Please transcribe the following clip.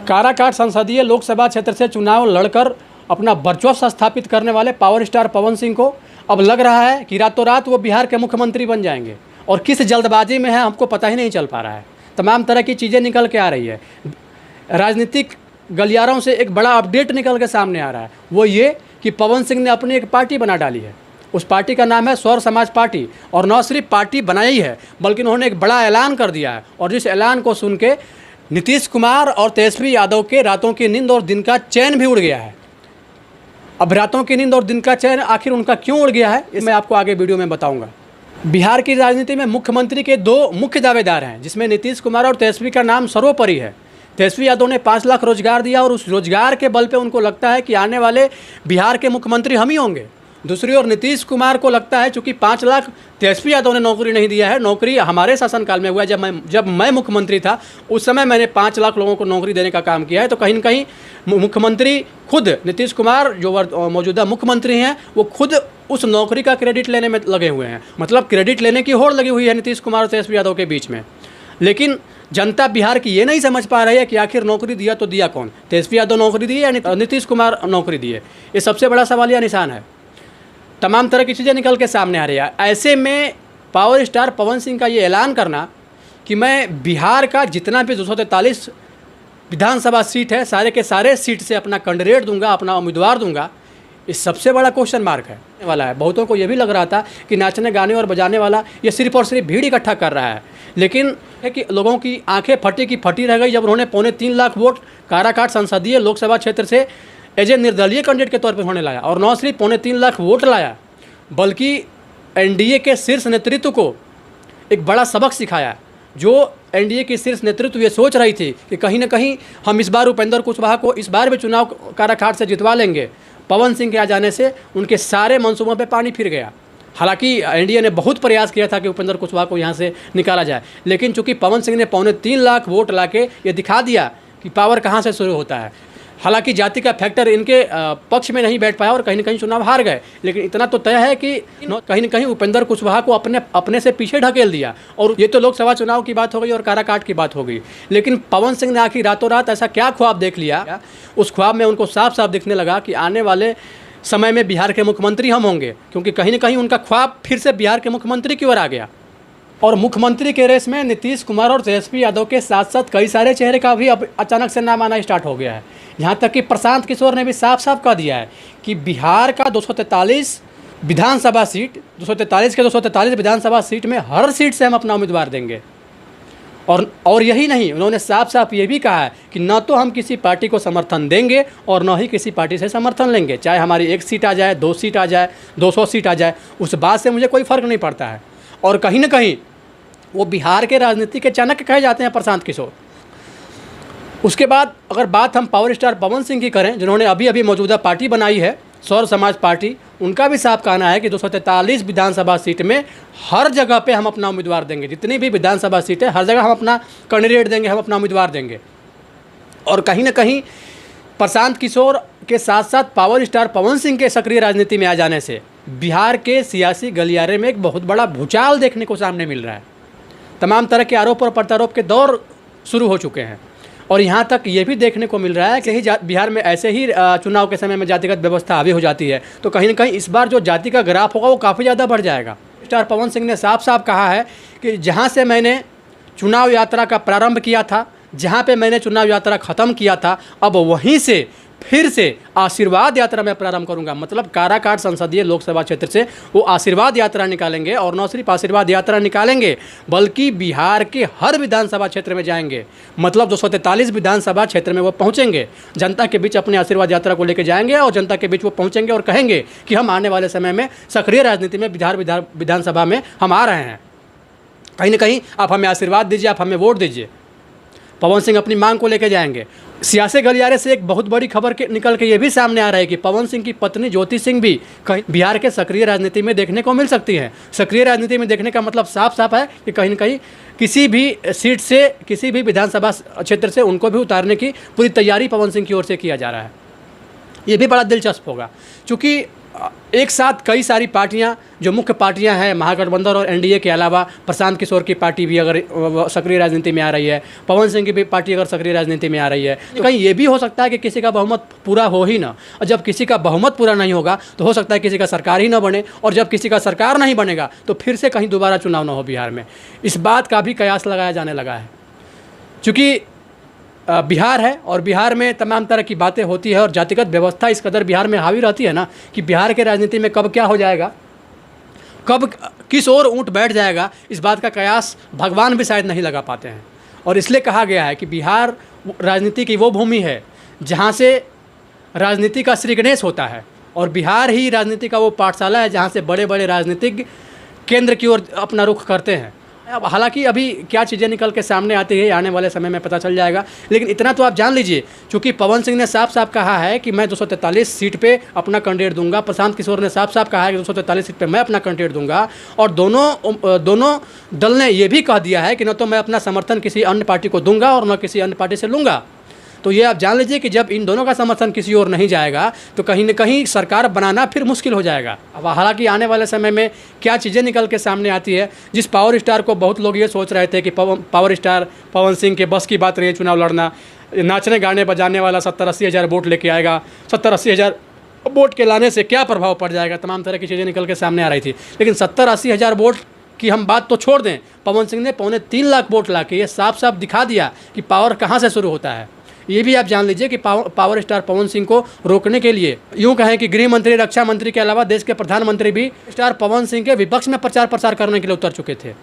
काराकाट संसदीय लोकसभा क्षेत्र से चुनाव लड़कर अपना वर्चस्व स्थापित करने वाले पावर स्टार पवन सिंह को अब लग रहा है कि रातों रात वो बिहार के मुख्यमंत्री बन जाएंगे, और किस जल्दबाजी में है हमको पता ही नहीं चल पा रहा है। तमाम तरह की चीज़ें निकल के आ रही है। राजनीतिक गलियारों से एक बड़ा अपडेट निकल के सामने आ रहा है, वो ये कि पवन सिंह ने अपनी एक पार्टी बना डाली है। उस पार्टी का नाम है सौर समाज पार्टी, और न सिर्फ पार्टी बनाई है बल्कि उन्होंने एक बड़ा ऐलान कर दिया है, और जिस ऐलान को सुन के नीतीश कुमार और तेजस्वी यादव के रातों की नींद और दिन का चैन भी उड़ गया है। अब रातों की नींद और दिन का चैन आखिर उनका क्यों उड़ गया है, इसमें आपको आगे वीडियो में बताऊंगा। बिहार की राजनीति में मुख्यमंत्री के दो मुख्य दावेदार हैं, जिसमें नीतीश कुमार और तेजस्वी का नाम सर्वोपरि है। तेजस्वी यादव ने 5 लाख रोजगार दिया, और उस रोजगार के बल पे उनको लगता है कि आने वाले बिहार के मुख्यमंत्री हम ही होंगे। दूसरी ओर नीतीश कुमार को लगता है, चूँकि 5 लाख तेजस्वी यादव ने नौकरी नहीं दिया है, नौकरी हमारे शासनकाल में हुआ है। जब मैं मुख्यमंत्री था उस समय मैंने 5 लाख लोगों को नौकरी देने का काम किया है। तो कहीं न कहीं मुख्यमंत्री खुद नीतीश कुमार जो मौजूदा मुख्यमंत्री हैं वो खुद उस नौकरी का क्रेडिट लेने में लगे हुए हैं। मतलब क्रेडिट लेने की होड़ लगी हुई है नीतीश कुमार और तेजस्वी यादव के बीच में। लेकिन जनता बिहार की ये नहीं समझ पा रही है कि आखिर नौकरी दिया तो दिया कौन, तेजस्वी यादव नौकरी दिए या नीतीश कुमार नौकरी दिए। ये सबसे बड़ा सवालिया निशान है। तमाम तरह की चीज़ें निकल के सामने आ रही है। ऐसे में पावर स्टार पवन सिंह का ये ऐलान करना कि मैं बिहार का जितना भी 243 विधानसभा सीट है सारे के सारे सीट से अपना कैंडिडेट दूंगा, अपना उम्मीदवार दूंगा, इस सबसे बड़ा क्वेश्चन मार्क है वाला है। बहुतों को ये भी लग रहा था कि नाचने गाने और बजाने वाला ये सिर्फ और सिर्फ भीड़ इकट्ठा कर रहा है, लेकिन है कि लोगों की आंखें फटी की फटी रह गई जब उन्होंने 3.25 लाख वोट काराकाट संसदीय लोकसभा क्षेत्र से एज ए निर्दलीय कैंडिडेट के तौर पर होने लाया। और न सिर्फ 3.25 लाख वोट लाया बल्कि एनडीए के शीर्ष नेतृत्व को एक बड़ा सबक सिखाया। जो एनडीए की शीर्ष नेतृत्व ये सोच रही थी कि कहीं ना कहीं हम इस बार उपेंद्र कुशवाहा को इस बार भी चुनाव काराकाट से जितवा लेंगे, पवन सिंह के आ जाने से उनके सारे मंसूबों पे पानी फिर गया। हालांकि एनडीए ने बहुत प्रयास किया था कि उपेंद्र कुशवाहा को यहाँ से निकाला जाए, लेकिन चूंकि पवन सिंह ने 3.25 लाख वोट लाके ये दिखा दिया कि पावर कहाँ से शुरू होता है। हालांकि जाति का फैक्टर इनके पक्ष में नहीं बैठ पाया और कहीं न कहीं चुनाव हार गए, लेकिन इतना तो तय है कि कहीं न कहीं उपेंद्र कुशवाहा को अपने से पीछे ढकेल दिया। और ये तो लोकसभा चुनाव की बात हो गई और काराकाट की बात हो गई, लेकिन पवन सिंह ने आखिर रातों रात ऐसा क्या ख्वाब देख लिया, उस ख्वाब में उनको साफ साफ दिखने लगा कि आने वाले समय में बिहार के मुख्यमंत्री हम होंगे, क्योंकि कहीं न कहीं उनका ख्वाब फिर से बिहार के मुख्यमंत्री की ओर आ गया। और मुख्यमंत्री के रेस में नीतीश कुमार और तेजस्वी यादव के साथ साथ कई सारे चेहरे का भी अब अचानक से नाम आना स्टार्ट हो गया है। यहाँ तक कि प्रशांत किशोर ने भी साफ साफ कह दिया है कि बिहार का 243 विधानसभा सीट, 243 के 243 विधानसभा सीट में हर सीट से हम अपना उम्मीदवार देंगे। और यही नहीं, उन्होंने साफ साफ ये भी कहा है कि न तो हम किसी पार्टी को समर्थन देंगे और न ही किसी पार्टी से समर्थन लेंगे। चाहे हमारी 1 सीट आ जाए, 2 सीट आ जाए, 200 सीट आ जाए, उस बात से मुझे कोई फ़र्क नहीं पड़ता है। और कहीं ना कहीं वो बिहार के राजनीति के चाणक्य कहे जाते हैं प्रशांत किशोर। उसके बाद अगर बात हम पावर स्टार पवन सिंह की करें, जिन्होंने अभी अभी मौजूदा पार्टी बनाई है सौर समाज पार्टी, उनका भी साफ कहना है कि 243 विधानसभा सीट में हर जगह पे हम अपना उम्मीदवार देंगे। जितनी भी विधानसभा सीट है हर जगह हम अपना कैंडिडेट देंगे, हम अपना उम्मीदवार देंगे। और कहीं ना कहीं प्रशांत किशोर के साथ साथ पावर स्टार पवन सिंह के सक्रिय राजनीति में आ जाने से बिहार के सियासी गलियारे में एक बहुत बड़ा भूचाल देखने को सामने मिल रहा है। तमाम तरह के आरोप और प्रत्यारोप के दौर शुरू हो चुके हैं, और यहाँ तक ये भी देखने को मिल रहा है कि बिहार में ऐसे ही चुनाव के समय में जातिगत व्यवस्था हावी हो जाती है तो कहीं ना कहीं इस बार जो जाति का ग्राफ होगा वो काफ़ी ज़्यादा बढ़ जाएगा। स्टार पवन सिंह ने साफ साफ कहा है कि जहाँ से मैंने चुनाव यात्रा का प्रारंभ किया था, जहाँ पे मैंने चुनाव यात्रा ख़त्म किया था, अब वहीं से फिर से आशीर्वाद यात्रा में प्रारंभ करूंगा। मतलब काराकाट संसदीय लोकसभा क्षेत्र से वो आशीर्वाद यात्रा निकालेंगे, और न सिर्फ आशीर्वाद यात्रा निकालेंगे बल्कि बिहार के हर विधानसभा क्षेत्र में जाएंगे। मतलब 243 विधानसभा क्षेत्र में वो पहुंचेंगे, जनता के बीच अपनी आशीर्वाद यात्रा को लेकर जाएंगे और जनता के बीच वो पहुंचेंगे और कहेंगे कि हम आने वाले समय में सक्रिय राजनीति में विधानसभा में हम आ रहे हैं। कहीं ना कहीं आप हमें आशीर्वाद दीजिए, आप हमें वोट दीजिए। पवन सिंह अपनी मांग को लेकर जाएंगे। सियासी गलियारे से एक बहुत बड़ी खबर निकल के ये भी सामने आ रहा है कि पवन सिंह की पत्नी ज्योति सिंह भी कहीं बिहार के सक्रिय राजनीति में देखने को मिल सकती हैं। सक्रिय राजनीति में देखने का मतलब साफ साफ है कि कहीं न कहीं किसी भी सीट से, किसी भी विधानसभा क्षेत्र से उनको भी उतारने की पूरी तैयारी पवन सिंह की ओर से किया जा रहा है। ये भी बड़ा दिलचस्प होगा, चूँकि एक साथ कई सारी पार्टियां जो मुख्य पार्टियां हैं महागठबंधन और एनडीए के अलावा प्रशांत किशोर की पार्टी भी अगर सक्रिय राजनीति में आ रही है, पवन सिंह की भी पार्टी अगर सक्रिय राजनीति में आ रही है, तो कहीं ये भी हो सकता है कि किसी का बहुमत पूरा हो ही ना। और जब किसी का बहुमत पूरा नहीं होगा तो हो सकता है किसी का सरकार ही ना बने, और जब किसी का सरकार नहीं बनेगा तो फिर से कहीं दोबारा चुनाव ना हो बिहार में। इस बात का भी कयास लगाया जाने लगा है। चूँकि बिहार है और बिहार में तमाम तरह की बातें होती है और जातिगत व्यवस्था इस कदर बिहार में हावी रहती है ना कि बिहार के राजनीति में कब क्या हो जाएगा, कब किस ओर ऊँट बैठ जाएगा, इस बात का कयास भगवान भी शायद नहीं लगा पाते हैं। और इसलिए कहा गया है कि बिहार राजनीति की वो भूमि है जहाँ से राजनीति का श्री गणेश होता है, और बिहार ही राजनीति का वो पाठशाला है जहाँ से बड़े बड़े राजनीतिक केंद्र की ओर अपना रुख करते हैं। अब हालांकि अभी क्या चीज़ें निकल के सामने आती है आने वाले समय में पता चल जाएगा, लेकिन इतना तो आप जान लीजिए, चूँकि पवन सिंह ने साफ साफ कहा है कि मैं 243 सीट पे अपना कैंडिडेट दूंगा, प्रशांत किशोर ने साफ साफ कहा है कि 243 सीट पे मैं अपना कैंडिडेट दूंगा, और दोनों दल ने ये भी कह दिया है कि न तो मैं अपना समर्थन किसी अन्य पार्टी को दूंगा और न किसी अन्य पार्टी से लूँगा। तो ये आप जान लीजिए कि जब इन दोनों का समर्थन किसी और नहीं जाएगा तो कहीं न कहीं सरकार बनाना फिर मुश्किल हो जाएगा। अब हालांकि आने वाले समय में क्या चीज़ें निकल के सामने आती है, जिस पावर स्टार को बहुत लोग ये सोच रहे थे कि पावर स्टार पवन सिंह के बस की बात रही है चुनाव लड़ना, नाचने गाने बजाने वाला 70-80 हज़ार वोट लेके आएगा, 70-80 हज़ार वोट के लाने से क्या प्रभाव पड़ जाएगा, तमाम तरह की चीज़ें निकल के सामने आ रही थी। लेकिन 70-80 हज़ार वोट कि हम बात तो छोड़ दें, पवन सिंह ने 2.25 लाख वोट ला के ये साफ साफ दिखा दिया कि पावर कहाँ से शुरू होता है। ये भी आप जान लीजिए कि पावर स्टार पवन सिंह को रोकने के लिए यूं कहें कि गृह मंत्री, रक्षा मंत्री के अलावा देश के प्रधानमंत्री भी स्टार पवन सिंह के विपक्ष में प्रचार प्रसार करने के लिए उतर चुके थे।